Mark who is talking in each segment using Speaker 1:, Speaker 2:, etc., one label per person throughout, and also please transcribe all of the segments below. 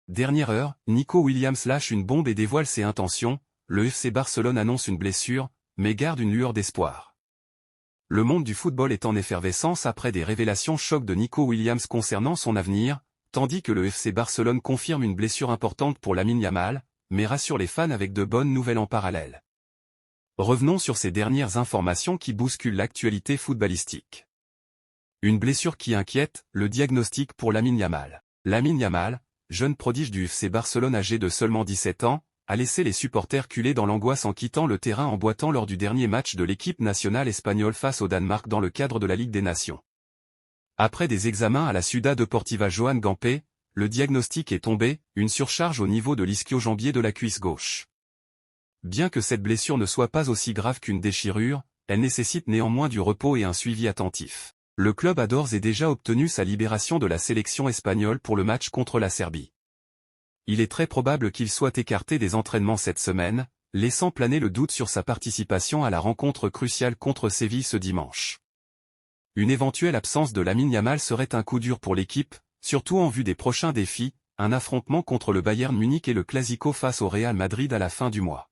Speaker 1: Dernière heure, Nico Williams lâche une bombe et dévoile ses intentions. Le FC Barcelone annonce une blessure, mais garde une lueur d'espoir. Le monde du football est en effervescence après des révélations chocs de Nico Williams concernant son avenir, tandis que le FC Barcelone confirme une blessure importante pour Lamine Yamal, mais rassure les fans avec de bonnes nouvelles en parallèle. Revenons sur ces dernières informations qui bousculent l'actualité footballistique. Une blessure qui inquiète, le diagnostic pour Lamine Yamal. Lamine Yamal, jeune prodige du FC Barcelone âgé de seulement 17 ans, a laissé les supporters culer dans l'angoisse en quittant le terrain en boitant lors du dernier match de l'équipe nationale espagnole face au Danemark dans le cadre de la Ligue des Nations. Après des examens à la Ciudad Deportiva Joan Gamper, le diagnostic est tombé, une surcharge au niveau de l'ischio-jambier de la cuisse gauche. Bien que cette blessure ne soit pas aussi grave qu'une déchirure, elle nécessite néanmoins du repos et un suivi attentif. Le club a d'ores et déjà obtenu sa libération de la sélection espagnole pour le match contre la Serbie. Il est très probable qu'il soit écarté des entraînements cette semaine, laissant planer le doute sur sa participation à la rencontre cruciale contre Séville ce dimanche. Une éventuelle absence de Lamine Yamal serait un coup dur pour l'équipe, surtout en vue des prochains défis, un affrontement contre le Bayern Munich et le Clasico face au Real Madrid à la fin du mois.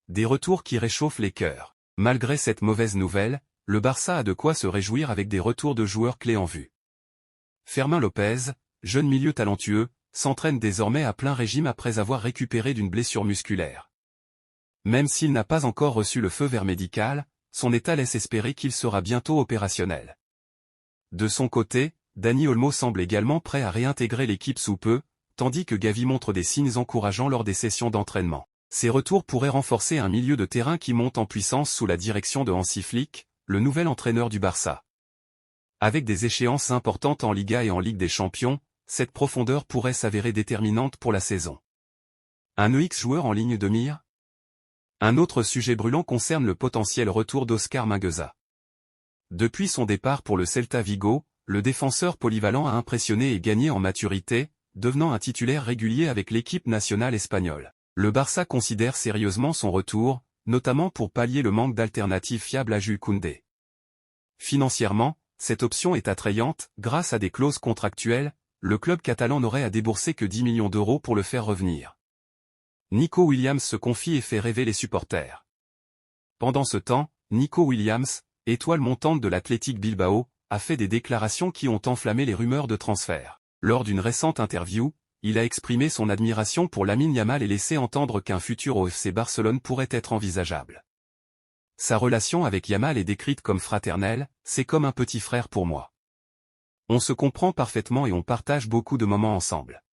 Speaker 1: Des retours qui réchauffent les cœurs. Malgré cette mauvaise nouvelle, le Barça a de quoi se réjouir avec des retours de joueurs clés en vue. Fermin Lopez, jeune milieu talentueux, s'entraîne désormais à plein régime après avoir récupéré d'une blessure musculaire. Même s'il n'a pas encore reçu le feu vert médical, son état laisse espérer qu'il sera bientôt opérationnel. De son côté, Dani Olmo semble également prêt à réintégrer l'équipe sous peu, tandis que Gavi montre des signes encourageants lors des sessions d'entraînement. Ces retours pourraient renforcer un milieu de terrain qui monte en puissance sous la direction de Hansi Flick, le nouvel entraîneur du Barça. Avec des échéances importantes en Liga et en Ligue des Champions, cette profondeur pourrait s'avérer déterminante pour la saison. Un ex-joueur en ligne de mire? Un autre sujet brûlant concerne le potentiel retour d'Oscar Mingueza. Depuis son départ pour le Celta Vigo, le défenseur polyvalent a impressionné et gagné en maturité, devenant un titulaire régulier avec l'équipe nationale espagnole. Le Barça considère sérieusement son retour, notamment pour pallier le manque d'alternatives fiables à Jules Koundé. Financièrement, cette option est attrayante, grâce à des clauses contractuelles, le club catalan n'aurait à débourser que 10 millions d'euros pour le faire revenir. Nico Williams se confie et fait rêver les supporters. Pendant ce temps, Nico Williams, étoile montante de l'Athletic Bilbao, a fait des déclarations qui ont enflammé les rumeurs de transfert. Lors d'une récente interview, il a exprimé son admiration pour Lamine Yamal et laissé entendre qu'un futur au FC Barcelone pourrait être envisageable. Sa relation avec Yamal est décrite comme fraternelle, c'est comme un petit frère pour moi. On se comprend parfaitement et on partage beaucoup de moments ensemble.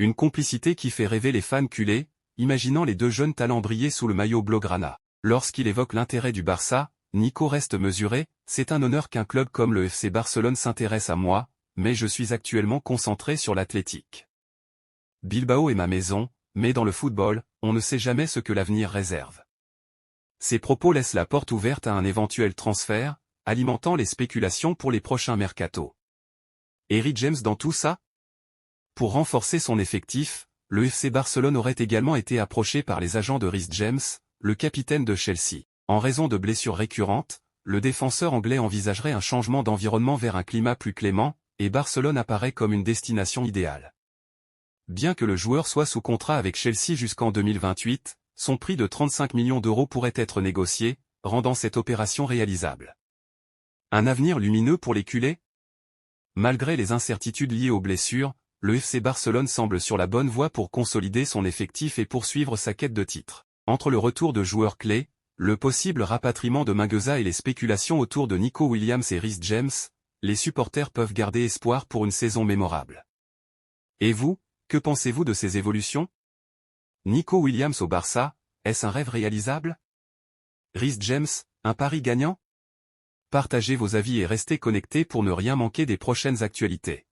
Speaker 1: Une complicité qui fait rêver les fans culés, imaginant les deux jeunes talents briller sous le maillot blaugrana. Lorsqu'il évoque l'intérêt du Barça, Nico reste mesuré, c'est un honneur qu'un club comme le FC Barcelone s'intéresse à moi, mais je suis actuellement concentré sur l'Athletic Bilbao est ma maison, mais dans le football, on ne sait jamais ce que l'avenir réserve. Ces propos laissent la porte ouverte à un éventuel transfert, alimentant les spéculations pour les prochains mercatos. Reece James dans tout ça? Pour renforcer son effectif, le FC Barcelone aurait également été approché par les agents de Reece James, le capitaine de Chelsea. En raison de blessures récurrentes, le défenseur anglais envisagerait un changement d'environnement vers un climat plus clément, et Barcelone apparaît comme une destination idéale. Bien que le joueur soit sous contrat avec Chelsea jusqu'en 2028, son prix de 35 millions d'euros pourrait être négocié, rendant cette opération réalisable. Un avenir lumineux pour les culés? Malgré les incertitudes liées aux blessures, le FC Barcelone semble sur la bonne voie pour consolider son effectif et poursuivre sa quête de titre. Entre le retour de joueurs clés, le possible rapatriement de Mingueza et les spéculations autour de Nico Williams et Reece James, les supporters peuvent garder espoir pour une saison mémorable. Et vous, que pensez-vous de ces évolutions? Nico Williams au Barça, est-ce un rêve réalisable? Reece James, un pari gagnant? Partagez vos avis et restez connectés pour ne rien manquer des prochaines actualités.